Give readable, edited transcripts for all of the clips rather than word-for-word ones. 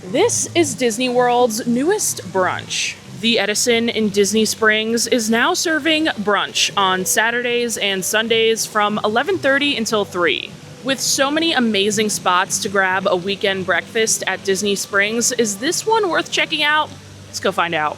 This is Disney World's newest brunch. The Edison in Disney Springs is now serving brunch on Saturdays and Sundays from 11:30 until 3. With so many amazing spots to grab a weekend breakfast at Disney Springs, is this one worth checking out? Let's go find out.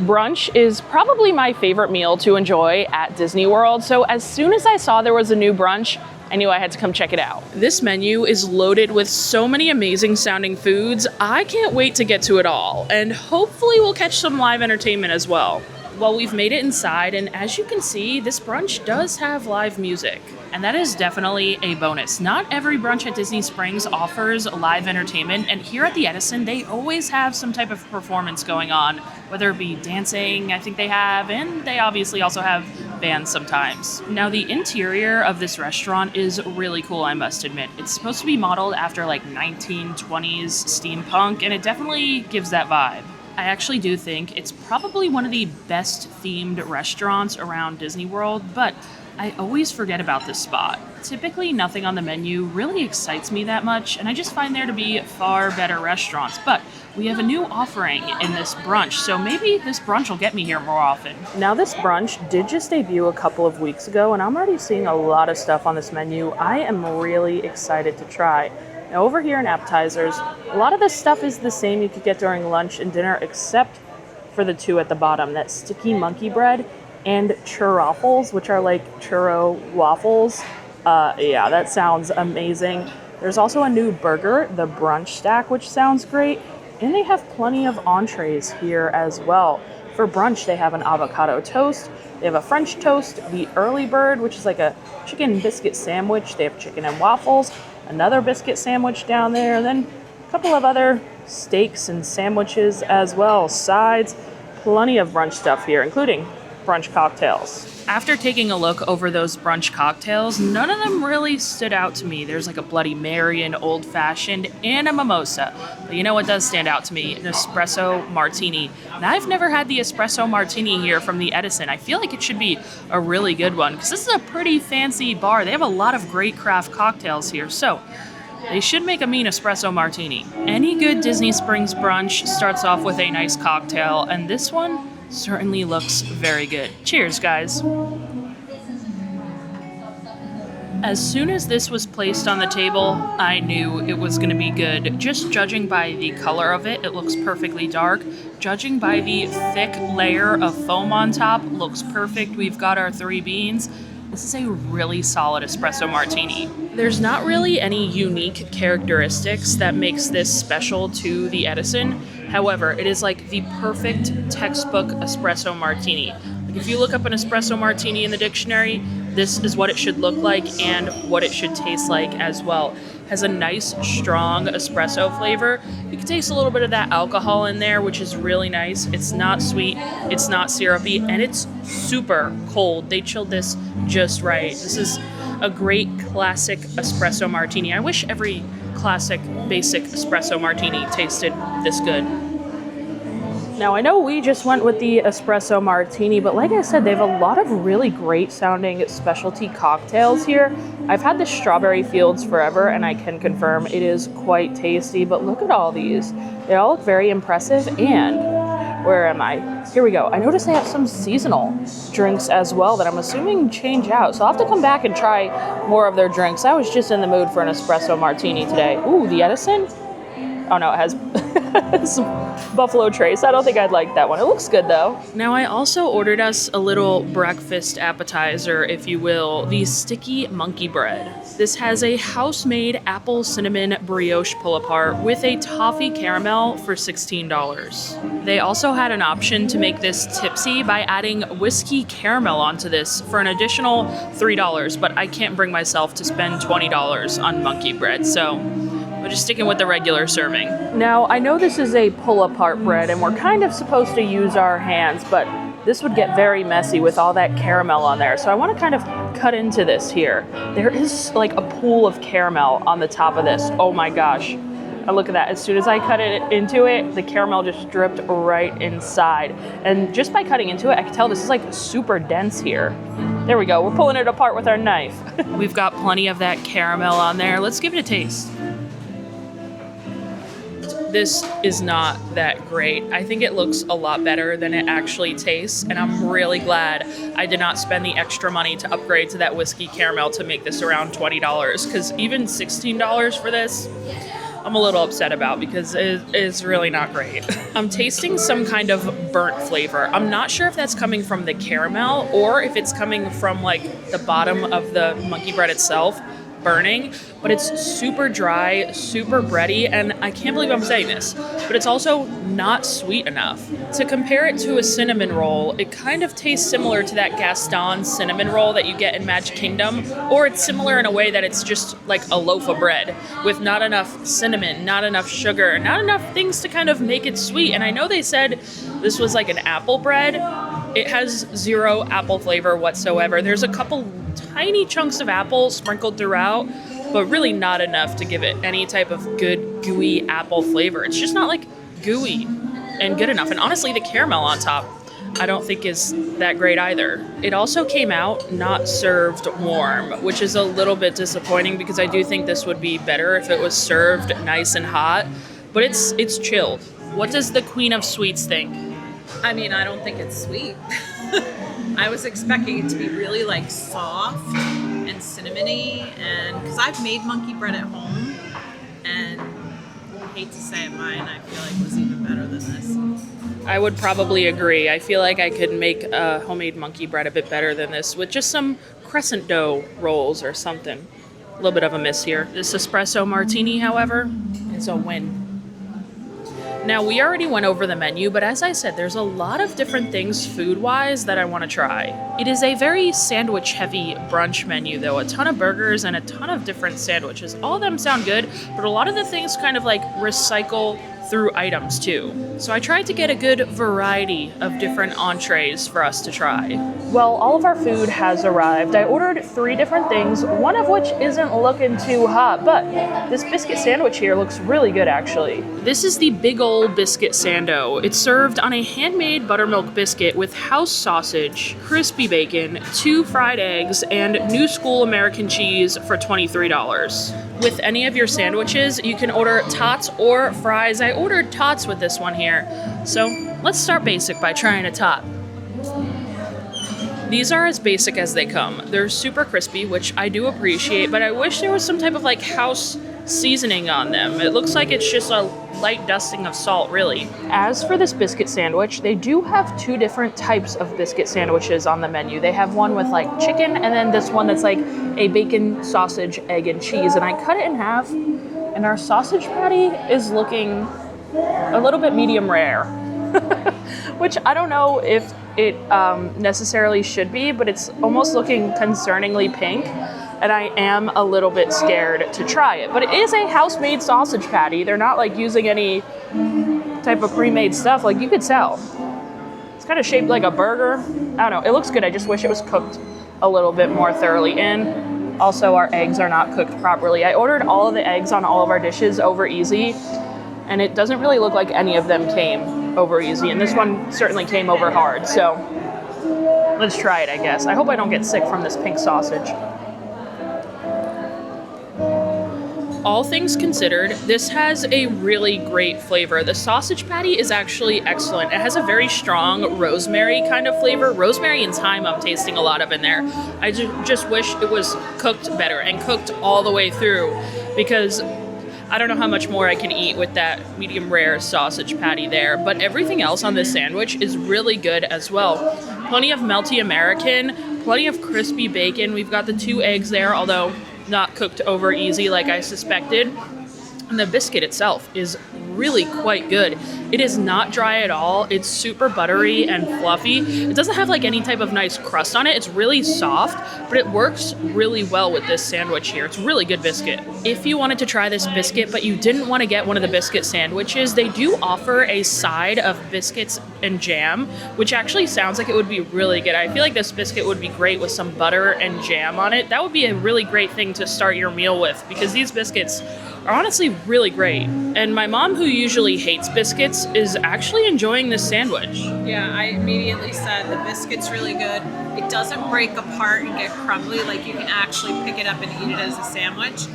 Brunch is probably my favorite meal to enjoy at Disney World, so as soon as I saw there was a new brunch, I knew I had to come check it out. This menu is loaded with so many amazing sounding foods, I can't wait to get to it all, and hopefully we'll catch some live entertainment as well. Well, we've made it inside, and as you can see, this brunch does have live music. And that is definitely a bonus. Not every brunch at Disney Springs offers live entertainment, and here at the Edison, they always have some type of performance going on, whether it be dancing, I think they have, and they obviously also have bands sometimes. Now, the interior of this restaurant is really cool, I must admit. It's supposed to be modeled after like 1920s steampunk, and it definitely gives that vibe. I actually do think it's probably one of the best themed restaurants around Disney World, but I always forget about this spot. Typically, nothing on the menu really excites me that much, and I just find there to be far better restaurants. But we have a new offering in this brunch, so maybe this brunch will get me here more often. Now, this brunch did just debut a couple of weeks ago, and I'm already seeing a lot of stuff on this menu I am really excited to try. Now, over here in appetizers, a lot of this stuff is the same you could get during lunch and dinner, except for the two at the bottom, that sticky monkey bread and Churro Waffles, which are like Churro Waffles. Yeah, that sounds amazing. There's also a new burger, the Brunch Stack, which sounds great. And they have plenty of entrees here as well. For brunch, they have an avocado toast. They have a French toast, the early bird, which is like a chicken biscuit sandwich. They have chicken and waffles, another biscuit sandwich down there, and then a couple of other steaks and sandwiches as well. Sides, plenty of brunch stuff here, including brunch cocktails. After taking a look over those brunch cocktails, none of them really stood out to me. There's like a Bloody Mary, an Old Fashioned, and a mimosa. But you know what does stand out to me? An espresso martini. Now, I've never had the espresso martini here from the Edison. I feel like it should be a really good one because this is a pretty fancy bar. They have a lot of great craft cocktails here, so they should make a mean espresso martini. Any good Disney Springs brunch starts off with a nice cocktail, and this one certainly looks very good. Cheers, guys. As soon as this was placed on the table, I knew it was going to be good. Just judging by the color of it, it looks perfectly dark. Judging by the thick layer of foam on top, looks perfect. We've got our 3 beans. This is a really solid espresso martini. There's not really any unique characteristics that makes this special to the Edison. However, it is like the perfect textbook espresso martini. Like if you look up an espresso martini in the dictionary, this is what it should look like and what it should taste like as well. Has a nice, strong espresso flavor. You can taste a little bit of that alcohol in there, which is really nice. It's not sweet, it's not syrupy, and it's super cold. They chilled this just right. This is a great classic espresso martini. I wish every classic basic espresso martini tasted this good. Now, I know we just went with the espresso martini, but like I said, they have a lot of really great sounding specialty cocktails here. I've had the Strawberry Fields forever, and I can confirm it is quite tasty, but look at all these. They all look very impressive, and where am I? Here we go. I noticed they have some seasonal drinks as well that I'm assuming change out, so I'll have to come back and try more of their drinks. I was just in the mood for an espresso martini today. Ooh, the Edison? Oh no, it has Buffalo Trace. I don't think I'd like that one. It looks good though. Now, I also ordered us a little breakfast appetizer, if you will, the sticky monkey bread. This has a house-made apple cinnamon brioche pull-apart with a toffee caramel for $16. They also had an option to make this tipsy by adding whiskey caramel onto this for an additional $3, but I can't bring myself to spend $20 on monkey bread, so we're just sticking with the regular serving. Now, I know this is a pull-apart bread, and we're kind of supposed to use our hands, but this would get very messy with all that caramel on there. So I want to kind of cut into this here. There is like a pool of caramel on the top of this. Oh my gosh. And look at that. As soon as I cut it into it, the caramel just dripped right inside. And just by cutting into it, I can tell this is like super dense here. There we go. We're pulling it apart with our knife. We've got plenty of that caramel on there. Let's give it a taste. This is not that great. I think it looks a lot better than it actually tastes, and I'm really glad I did not spend the extra money to upgrade to that whiskey caramel to make this around $20, because even $16 for this, I'm a little upset about, because it is really not great. I'm tasting some kind of burnt flavor. I'm not sure if that's coming from the caramel or if it's coming from like the bottom of the monkey bread itself burning, but it's super dry, super bready, and I can't believe I'm saying this, but it's also not sweet enough. To compare it to a cinnamon roll, it kind of tastes similar to that Gaston cinnamon roll that you get in Magic Kingdom, or it's similar in a way that it's just like a loaf of bread with not enough cinnamon, not enough sugar, not enough things to kind of make it sweet. And I know they said this was like an apple bread. It has zero apple flavor whatsoever. There's a couple tiny chunks of apple sprinkled throughout, but really not enough to give it any type of good gooey apple flavor. It's just not like gooey and good enough. And honestly, the caramel on top, I don't think is that great either. It also came out not served warm, which is a little bit disappointing because I do think this would be better if it was served nice and hot, but it's chilled. What does the Queen of Sweets think? I mean, I don't think it's sweet. I was expecting it to be really like soft and cinnamony, and because I've made monkey bread at home, and I hate to say it, mine I feel like was even better than this. I would probably agree. I feel like I could make a homemade monkey bread a bit better than this with just some crescent dough rolls or something. A little bit of a miss here. This espresso martini, however, is a win. Now, we already went over the menu, but as I said, there's a lot of different things food-wise that I want to try. It is a very sandwich-heavy brunch menu, though. A ton of burgers and a ton of different sandwiches. All of them sound good, but a lot of the things kind of like recycle through items too. So I tried to get a good variety of different entrees for us to try. Well, all of our food has arrived. I ordered 3 different things, one of which isn't looking too hot, but this biscuit sandwich here looks really good actually. This is the big old biscuit sando. It's served on a handmade buttermilk biscuit with house sausage, crispy bacon, 2 fried eggs, and new school American cheese for $23. With any of your sandwiches, you can order tots or fries. I ordered tots with this one here. So let's start basic by trying a tot. These are as basic as they come. They're super crispy, which I do appreciate, but I wish there was some type of like house seasoning on them. It looks like it's just a light dusting of salt, really. As for this biscuit sandwich, they do have 2 different types of biscuit sandwiches on the menu. They have one with like chicken, and then this one that's like a bacon, sausage, egg, and cheese. And I cut it in half, and our sausage patty is looking a little bit medium rare, which I don't know if it necessarily should be, but it's almost looking concerningly pink. And I am a little bit scared to try it. But it is a house-made sausage patty. They're not like using any type of pre-made stuff. Like you could tell. It's kind of shaped like a burger. I don't know. It looks good. I just wish it was cooked a little bit more thoroughly. And also our eggs are not cooked properly. I ordered all of the eggs on all of our dishes over easy. And it doesn't really look like any of them came over easy. And this one certainly came over hard. So let's try it, I guess. I hope I don't get sick from this pink sausage. All things considered, this has a really great flavor. The sausage patty is actually excellent. It has a very strong rosemary kind of flavor. Rosemary and thyme I'm tasting a lot of in there. I just wish it was cooked better and cooked all the way through, because I don't know how much more I can eat with that medium rare sausage patty there, but everything else on this sandwich is really good as well. Plenty of melty American, plenty of crispy bacon. We've got the 2 eggs there, although not cooked over easy like I suspected. And the biscuit itself is really quite good. It is not dry at all. It's super buttery and fluffy. It doesn't have like any type of nice crust on it. It's really soft, but it works really well with this sandwich here. It's a really good biscuit. If you wanted to try this biscuit, but you didn't want to get one of the biscuit sandwiches, they do offer a side of biscuits and jam, which actually sounds like it would be really good. I feel like this biscuit would be great with some butter and jam on it. That would be a really great thing to start your meal with, because these biscuits are honestly really great. And my mom, who usually hates biscuits, is actually enjoying this sandwich. Yeah, I immediately said the biscuit's really good. It doesn't break apart and get crumbly, like you can actually pick it up and eat it as a sandwich.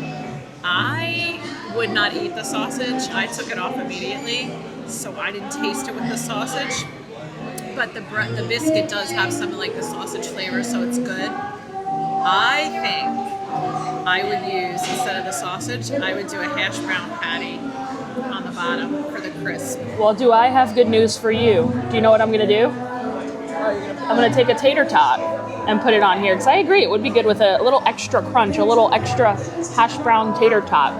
I would not eat the sausage. I took it off immediately, so I didn't taste it with the sausage. But the biscuit does have some like the sausage flavor, so it's good. I think I would use, instead of the sausage, I would do a hash brown patty on the bottom for the crisp. Well, do I have good news for you? Do you know what I'm gonna do? I'm gonna take a tater tot and put it on here, because I agree it would be good with a little extra crunch, a little extra hash brown tater tot.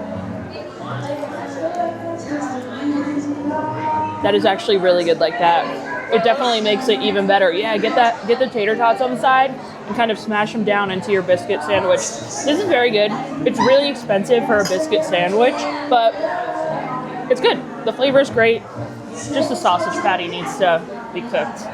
That is actually really good like that. It definitely makes it even better. Yeah, get the tater tots on the side and kind of smash them down into your biscuit sandwich. This is very good. It's really expensive for a biscuit sandwich, but it's good. The flavor is great. Just the sausage patty needs to be cooked.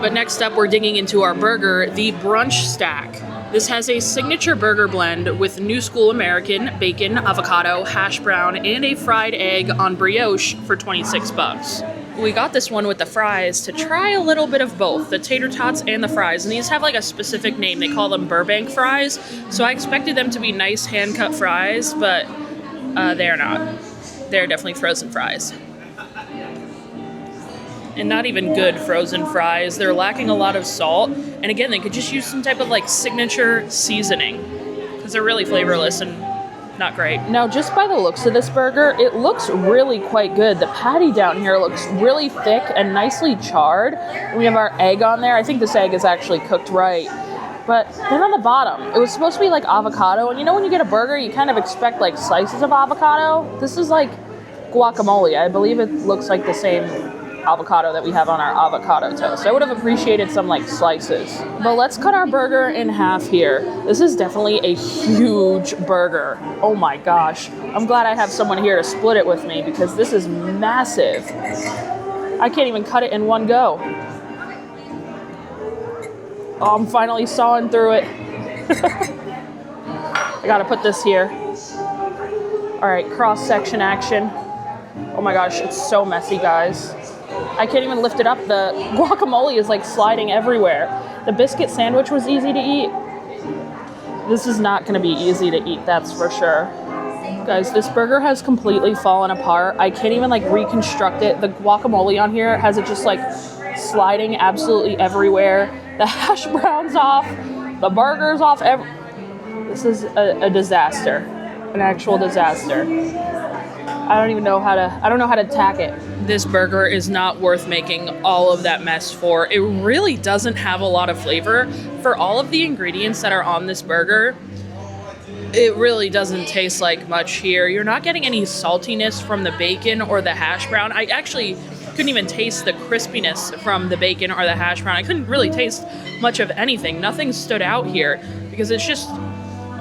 But next up, we're digging into our burger, the Brunch Stack. This has a signature burger blend with New School American, bacon, avocado, hash brown, and a fried egg on brioche for $26. We got this one with the fries to try a little bit of both, the tater tots and the fries. And these have like a specific name. They call them Burbank fries. So I expected them to be nice hand-cut fries, but they're not. They're definitely frozen fries. And not even good frozen fries. They're lacking a lot of salt. And again, they could just use some type of like signature seasoning, because they're really flavorless and not great. Now, just by the looks of this burger, it looks really quite good. The patty down here looks really thick and nicely charred. We have our egg on there. I think this egg is actually cooked right. But then on the bottom, it was supposed to be like avocado. And you know when you get a burger, you kind of expect like slices of avocado. This is like guacamole. I believe it looks like the same avocado that we have on our avocado toast. I would have appreciated some like slices. But let's cut our burger in half here. This is definitely a huge burger. Oh my gosh. I'm glad I have someone here to split it with me, because this is massive. I can't even cut it in one go. Oh, I'm finally sawing through it. I gotta put this here. All right, cross-section action. Oh my gosh, it's so messy, guys. I can't even lift it up. The guacamole is like sliding everywhere. The biscuit sandwich was easy to eat. This is not gonna be easy to eat, that's for sure. Guys, this burger has completely fallen apart. I can't even like reconstruct it. The guacamole on here has it just like sliding absolutely everywhere. The hash brown's off. The burger's off. This is a disaster, an actual disaster. I don't know how to tack it. This burger is not worth making all of that mess for. It really doesn't have a lot of flavor. For all of the ingredients that are on this burger, it really doesn't taste like much here. You're not getting any saltiness from the bacon or the hash brown. I actually couldn't even taste the crispiness from the bacon or the hash brown. I couldn't really taste much of anything. Nothing stood out here, because it's just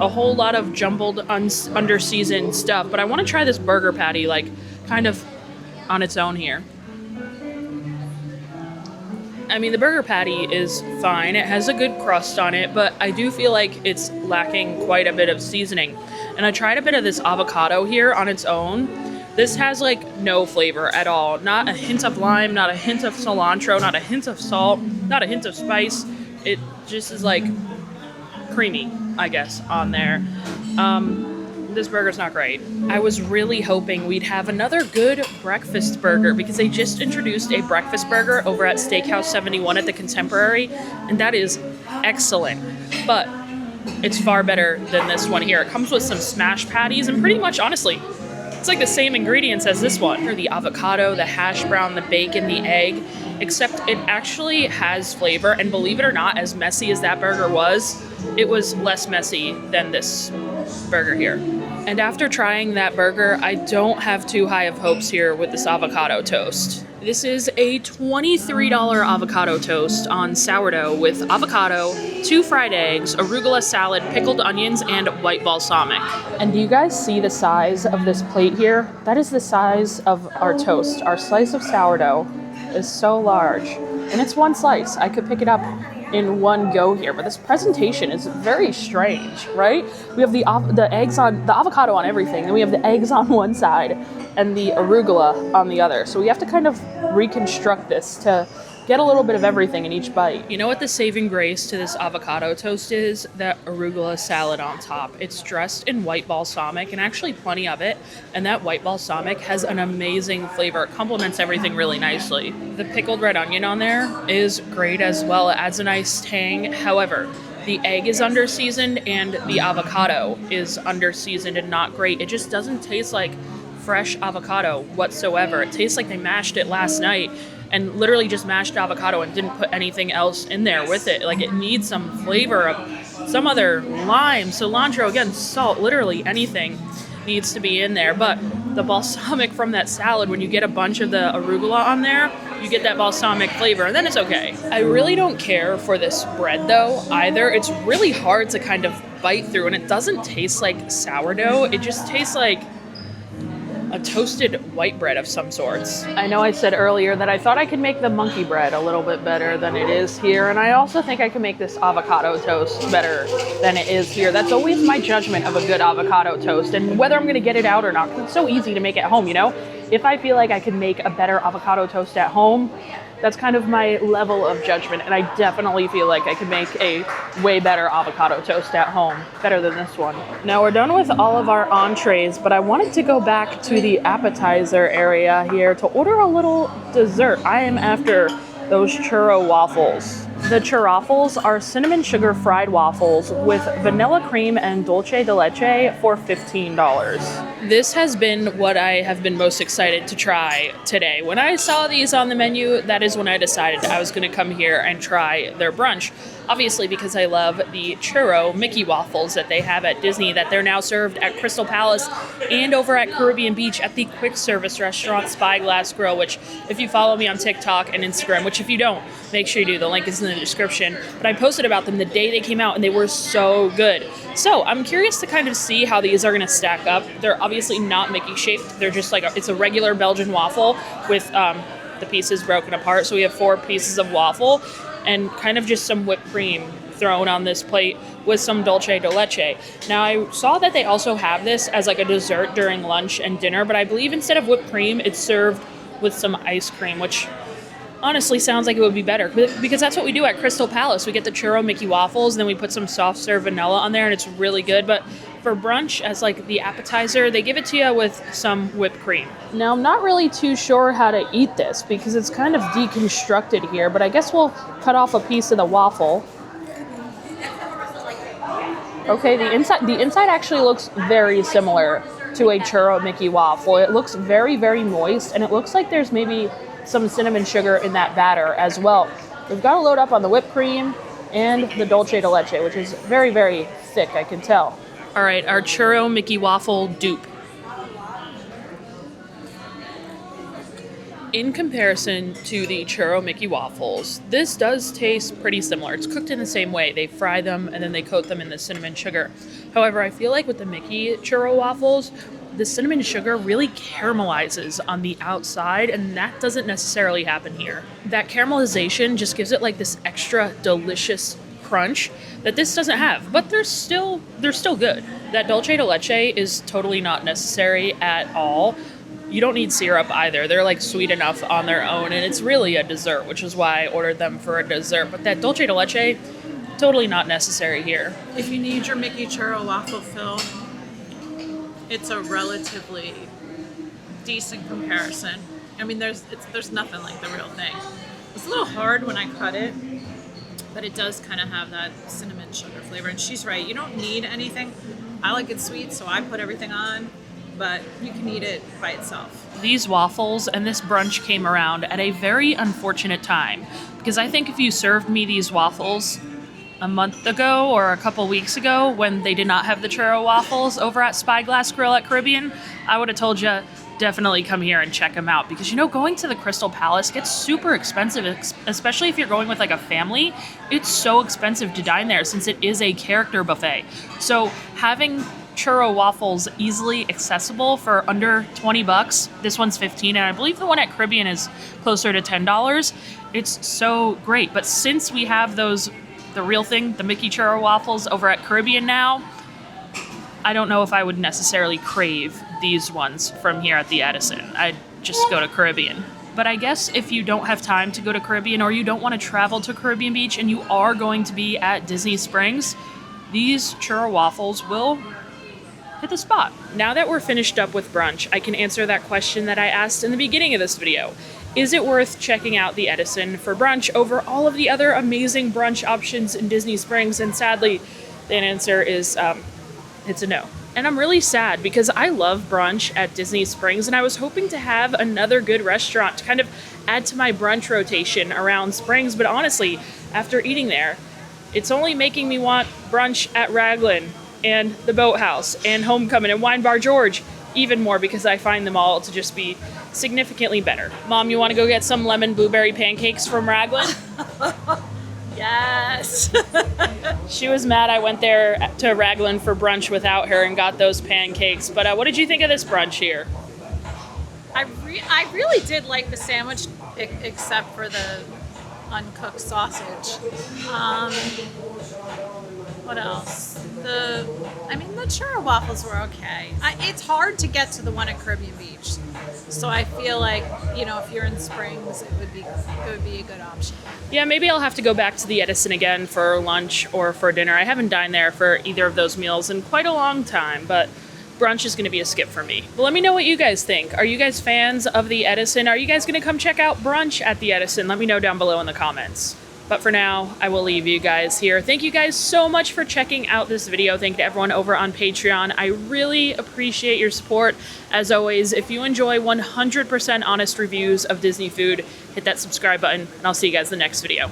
a whole lot of jumbled, under-seasoned stuff. But I want to try this burger patty, like, kind of on its own here. I mean, the burger patty is fine. It has a good crust on it, but I do feel like it's lacking quite a bit of seasoning. And I tried a bit of this avocado here on its own. This has, like, no flavor at all. Not a hint of lime, not a hint of cilantro, not a hint of salt, not a hint of spice. It just is, like, creamy, I guess, on there. This burger's not great. I was really hoping we'd have another good breakfast burger, because they just introduced a breakfast burger over at Steakhouse 71 at the Contemporary, and that is excellent. But it's far better than this one here. It comes with some smashed patties, and pretty much, honestly, it's like the same ingredients as this one. The avocado, the hash brown, the bacon, the egg, except it actually has flavor. And believe it or not, as messy as that burger was, it was less messy than this burger here. And after trying that burger, I don't have too high of hopes here with this avocado toast. This is a $23 avocado toast on sourdough with avocado, 2 fried eggs, arugula salad, pickled onions, and white balsamic. And do you guys see the size of this plate here? That is the size of our toast, our slice of sourdough. is so large, and it's one slice. I could pick it up in one go here, but this presentation is very strange, right? We have the eggs on the avocado on everything, and we have the eggs on one side and the arugula on the other. So we have to kind of reconstruct this to get a little bit of everything in each bite. You know what the saving grace to this avocado toast is? That arugula salad on top. It's dressed in white balsamic, and actually plenty of it, and that white balsamic has an amazing flavor. It complements everything really nicely. The pickled red onion on there is great as well. It adds a nice tang. However, the egg is under-seasoned and the avocado is under-seasoned and not great. It just doesn't taste like fresh avocado whatsoever. It tastes like they mashed it last night and literally just mashed avocado and didn't put anything else in there with it. Like, it needs some flavor of some other lime, cilantro, again, salt, literally anything needs to be in there. But the balsamic from that salad, when you get a bunch of the arugula on there, you get that balsamic flavor, and then it's okay. I really don't care for this bread though either. It's really hard to kind of bite through, and it doesn't taste like sourdough. It just tastes like a toasted white bread of some sorts. I know I said earlier that I thought I could make the monkey bread a little bit better than it is here, and I also think I can make this avocado toast better than it is here. That's always my judgment of a good avocado toast, and whether I'm gonna get it out or not. It's so easy to make at home, you know? If I feel like I can make a better avocado toast at home, that's kind of my level of judgment, and I definitely feel like I can make a way better avocado toast at home, better than this one. Now we're done with all of our entrees, but I wanted to go back to the appetizer area here to order a little dessert. I am after those churro waffles. The churroffles are cinnamon sugar fried waffles with vanilla cream and dulce de leche for $15. This has been what I have been most excited to try today. When I saw these on the menu, that is when I decided I was going to come here and try their brunch. Obviously, because I love the churro Mickey waffles that they have at Disney, that they're now served at Crystal Palace and over at Caribbean Beach at the quick service restaurant Spyglass Grill, which if you follow me on TikTok and Instagram, which if you don't, make sure you do. The link is in the description. But I posted about them the day they came out, and they were so good. So I'm curious to kind of see how these are going to stack up. They're obviously not Mickey shaped. They're just like, it's a regular Belgian waffle with the pieces broken apart. So we have 4 pieces of waffle and kind of just some whipped cream thrown on this plate with some dulce de leche. Now I saw that they also have this as like a dessert during lunch and dinner, but I believe instead of whipped cream, it's served with some ice cream, which honestly sounds like it would be better, because that's what we do at Crystal Palace. We get the churro Mickey waffles, and then we put some soft serve vanilla on there, and it's really good. But for brunch, as like the appetizer, they give it to you with some whipped cream. Now, I'm not really too sure how to eat this because it's kind of deconstructed here, but I guess we'll cut off a piece of the waffle. Okay, the inside actually looks very similar to a churro Mickey waffle. It looks very, very moist, and it looks like there's maybe some cinnamon sugar in that batter as well. We've got to load up on the whipped cream and the dulce de leche, which is very, very thick, I can tell. All right, our churro Mickey waffle dupe. In comparison to the churro Mickey waffles, this does taste pretty similar. It's cooked in the same way. They fry them and then they coat them in the cinnamon sugar. However, I feel like with the Mickey churro waffles, the cinnamon sugar really caramelizes on the outside, and that doesn't necessarily happen here. That caramelization just gives it like this extra delicious crunch that this doesn't have, but they're still good. That dulce de leche is totally not necessary at all. You don't need syrup either. They're like sweet enough on their own, and it's really a dessert, which is why I ordered them for a dessert. But that dulce de leche, totally not necessary here. If you need your Mickey churro waffle fill, it's a relatively decent comparison. I mean, there's nothing like the real thing. It's a little hard when I cut it, but it does kind of have that cinnamon sugar flavor. And she's right, you don't need anything. I like it sweet, so I put everything on, but you can eat it by itself. These waffles and this brunch came around at a very unfortunate time, because I think if you served me these waffles a month ago or a couple weeks ago when they did not have the churro waffles over at Spyglass Grill at Caribbean, I would have told you definitely come here and check them out, because going to the Crystal Palace gets super expensive, especially if you're going with like a family. It's so expensive to dine there since it is a character buffet. So having churro waffles easily accessible for under 20 bucks. This one's 15, and I believe the one at Caribbean is closer to $10. It's so great. But since we have those, the real thing, the Mickey churro waffles over at Caribbean now, I don't know if I would necessarily crave these ones from here at the Edison. I'd just go to Caribbean. But I guess if you don't have time to go to Caribbean, or you don't want to travel to Caribbean Beach and you are going to be at Disney Springs, these churro waffles will hit the spot. Now that we're finished up with brunch, I can answer that question that I asked in the beginning of this video. Is it worth checking out the Edison for brunch over all of the other amazing brunch options in Disney Springs? And sadly, the answer is it's a no. And I'm really sad because I love brunch at Disney Springs, and I was hoping to have another good restaurant to kind of add to my brunch rotation around Springs. But honestly, after eating there, it's only making me want brunch at Raglan and the Boathouse and Homecoming and Wine Bar George even more, because I find them all to just be significantly better. Mom, you want to go get some lemon blueberry pancakes from Raglan? Yes. She was mad I went there to Raglan for brunch without her and got those pancakes. But what did you think of this brunch here? I really did like the sandwich, except for the uncooked sausage. What else? The churro waffles were okay. It's hard to get to the one at Caribbean Beach, so I feel like, if you're in Springs, it would be a good option. Yeah, maybe I'll have to go back to the Edison again for lunch or for dinner. I haven't dined there for either of those meals in quite a long time, but brunch is going to be a skip for me. But let me know what you guys think. Are you guys fans of the Edison? Are you guys going to come check out brunch at the Edison? Let me know down below in the comments. But for now, I will leave you guys here. Thank you guys so much for checking out this video. Thank you to everyone over on Patreon. I really appreciate your support. As always, if you enjoy 100% honest reviews of Disney food, hit that subscribe button, and I'll see you guys in the next video.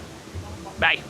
Bye.